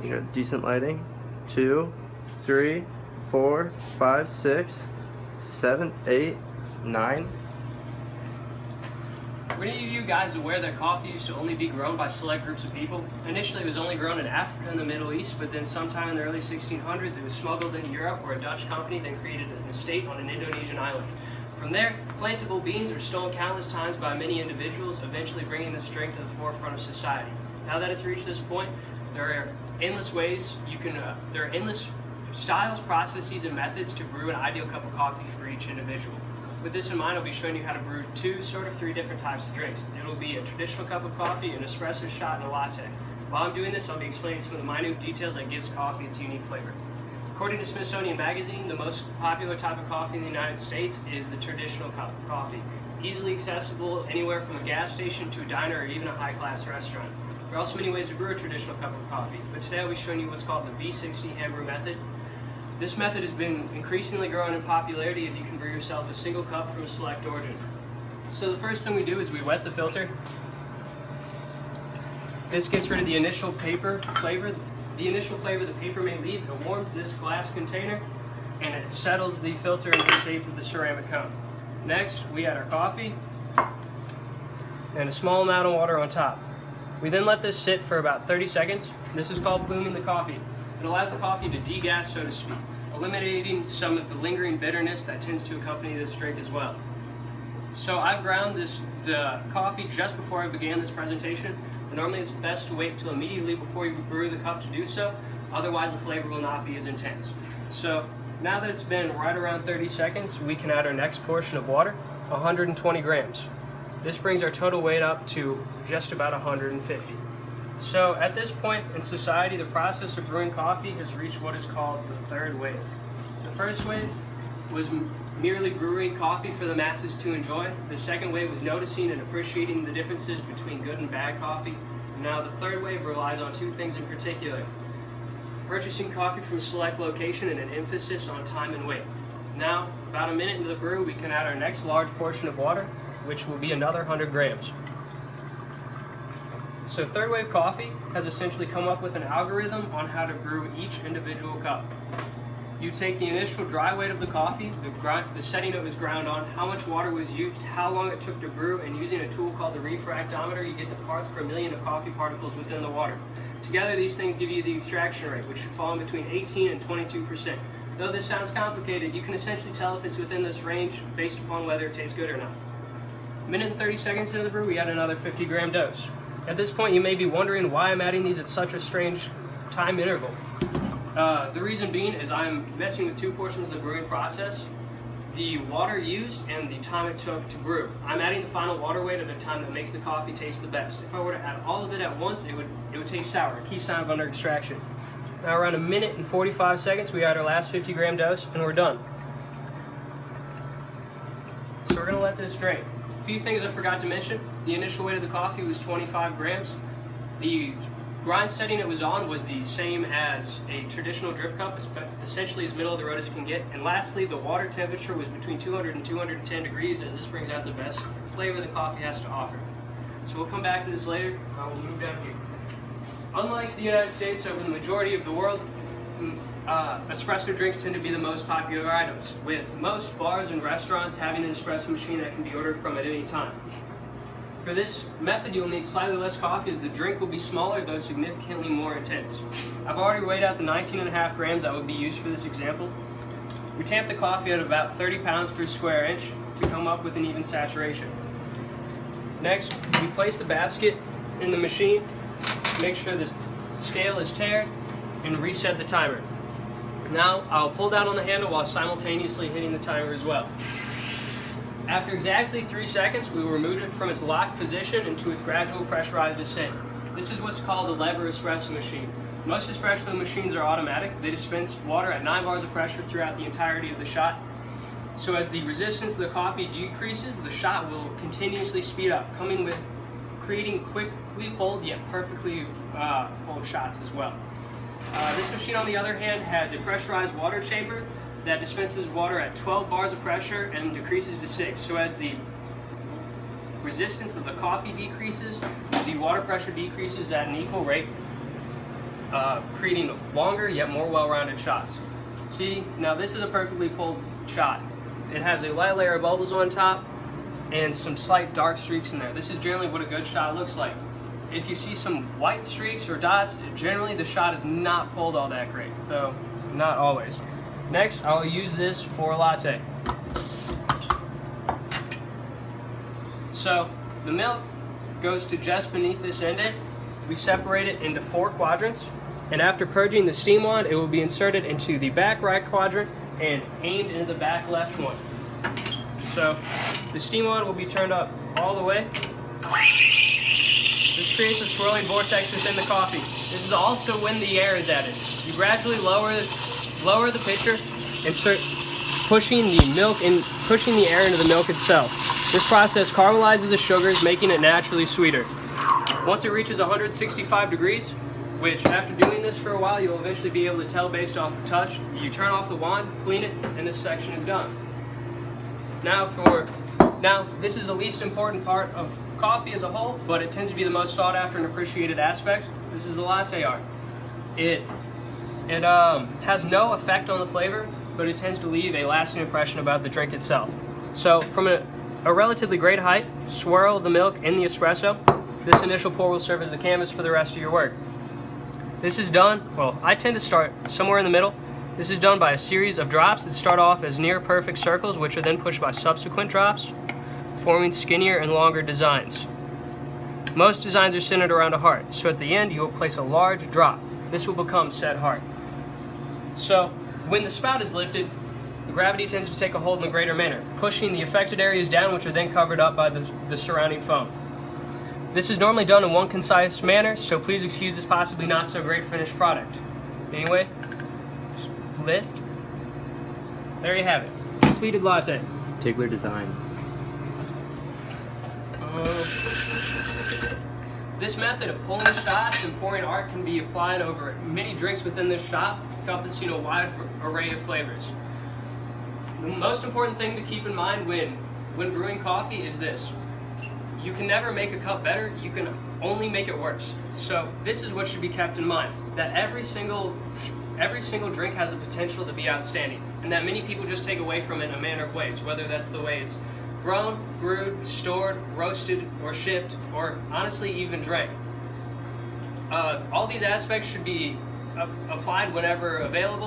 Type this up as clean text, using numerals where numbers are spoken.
You got decent lighting. 2, 3, 4, 5, 6, 7, 8, 9. Were any of you guys aware that coffee used to only be grown by select groups of people? Initially it was only grown in Africa and the Middle East, but then sometime in the early 1600s it was smuggled into Europe, where a Dutch company then created an estate on an Indonesian island. From there, plantable beans were stolen countless times by many individuals, eventually bringing this drink to the forefront of society. Now that it's reached this point, there are endless ways there are endless styles, processes, and methods to brew an ideal cup of coffee for each individual. With this in mind, I'll be showing you how to brew three different types of drinks. It will be a traditional cup of coffee, an espresso shot, and a latte. While I'm doing this, I'll be explaining some of the minute details that gives coffee its unique flavor. According to Smithsonian Magazine, the most popular type of coffee in the United States is the traditional cup of coffee, easily accessible anywhere from a gas station to a diner or even a high-class restaurant. There are also many ways to brew a traditional cup of coffee, but today I'll be showing you what's called the V60 hand brew method. This method has been increasingly growing in popularity, as you can brew yourself a single cup from a select origin. So the first thing we do is we wet the filter. This gets rid of the initial flavor the paper may leave. It warms this glass container and it settles the filter into the shape of the ceramic cone. Next, we add our coffee and a small amount of water on top. We then let this sit for about 30 seconds. This is called blooming the coffee. It allows the coffee to degas, so to speak, eliminating some of the lingering bitterness that tends to accompany this drink as well. So I've ground the coffee just before I began this presentation. But normally it's best to wait till immediately before you brew the cup to do so, otherwise the flavor will not be as intense. So now that it's been right around 30 seconds, we can add our next portion of water, 120 grams. This brings our total weight up to just about 150. So at this point in society, the process of brewing coffee has reached what is called the third wave. The first wave was merely brewing coffee for the masses to enjoy. The second wave was noticing and appreciating the differences between good and bad coffee. Now the third wave relies on two things in particular: purchasing coffee from a select location and an emphasis on time and weight. Now, about a minute into the brew, we can add our next large portion of water, which will be another 100 grams. So Third Wave Coffee has essentially come up with an algorithm on how to brew each individual cup. You take the initial dry weight of the coffee, the setting it was ground on, how much water was used, how long it took to brew, and using a tool called the refractometer, you get the parts per million of coffee particles within the water. Together, these things give you the extraction rate, which should fall in between 18 and 22%. Though this sounds complicated, you can essentially tell if it's within this range based upon whether it tastes good or not. A minute and 30 seconds into the brew, we add another 50-gram dose. At this point, you may be wondering why I'm adding these at such a strange time interval. The reason being is I'm messing with two portions of the brewing process: the water used and the time it took to brew. I'm adding the final water weight at a time that makes the coffee taste the best. If I were to add all of it at once, it would taste sour, a key sign of under extraction. Now around a minute and 45 seconds, we add our last 50-gram dose and we're done. So we're going to let this drain. A few things I forgot to mention: the initial weight of the coffee was 25 grams. The grind setting it was on was the same as a traditional drip cup, essentially as middle of the road as you can get. And lastly, the water temperature was between 200 and 210 degrees, as this brings out the best flavor the coffee has to offer. So we'll come back to this later. We'll move down here. Unlike the United States, over the majority of the world, espresso drinks tend to be the most popular items, with most bars and restaurants having an espresso machine that can be ordered from at any time. For this method, you'll need slightly less coffee, as the drink will be smaller, though significantly more intense. I've already weighed out the 19.5 grams that would be used for this example. We tamp the coffee at about 30 pounds per square inch to come up with an even saturation. Next, we place the basket in the machine, make sure the scale is taired, and reset the timer. Now, I'll pull down on the handle while simultaneously hitting the timer as well. After exactly 3 seconds, we will remove it from its locked position into its gradual pressurized descent. This is what's called a lever espresso machine. Most espresso machines are automatic. They dispense water at 9 bars of pressure throughout the entirety of the shot. So as the resistance of the coffee decreases, the shot will continuously speed up, creating quickly pulled yet perfectly pulled shots as well. This machine, on the other hand, has a pressurized water chamber that dispenses water at 12 bars of pressure and decreases to 6. So as the resistance of the coffee decreases, the water pressure decreases at an equal rate. creating longer yet more well-rounded shots. See, now this is a perfectly pulled shot. It has a light layer of bubbles on top and some slight dark streaks in there. This is generally what a good shot looks like. If you see some white streaks or dots, generally the shot is not pulled all that great, though not always. Next, I'll use this for a latte. So the milk goes to just beneath this indent. We separate it into 4 quadrants, and after purging the steam wand, it will be inserted into the back right quadrant and aimed into the back left one. So the steam wand will be turned up all the way. This creates a swirling vortex within the coffee. This is also when the air is added. You gradually lower the pitcher and start pushing the air into the milk itself. This process caramelizes the sugars, making it naturally sweeter. Once it reaches 165 degrees, which after doing this for a while, you'll eventually be able to tell based off of touch, you turn off the wand, clean it, and this section is done. Now this is the least important part of coffee as a whole, but it tends to be the most sought after and appreciated aspect. This is the latte art. It has no effect on the flavor, but it tends to leave a lasting impression about the drink itself. So from a relatively great height, swirl the milk in the espresso. This initial pour will serve as the canvas for the rest of your work. This is done, well, I tend to start somewhere in the middle. This is done by a series of drops that start off as near perfect circles, which are then pushed by subsequent drops, forming skinnier and longer designs. Most designs are centered around a heart, so at the end you will place a large drop. This will become said heart. So when the spout is lifted, the gravity tends to take a hold in a greater manner, pushing the affected areas down, which are then covered up by the surrounding foam. This is normally done in one concise manner, so please excuse this possibly not so great finished product. Anyway, just lift. There you have it. Completed latte. Tiggler design. This method of pulling shots and pouring art can be applied over many drinks within this shop, encompassing a wide array of flavors. The most important thing to keep in mind when brewing coffee is this. You can never make a cup better, you can only make it worse. So this is what should be kept in mind, that every single drink has the potential to be outstanding, and that many people just take away from it in a manner of ways, whether that's the way it's grown, brewed, stored, roasted, or shipped, or honestly even drank. All these aspects should be applied whenever available.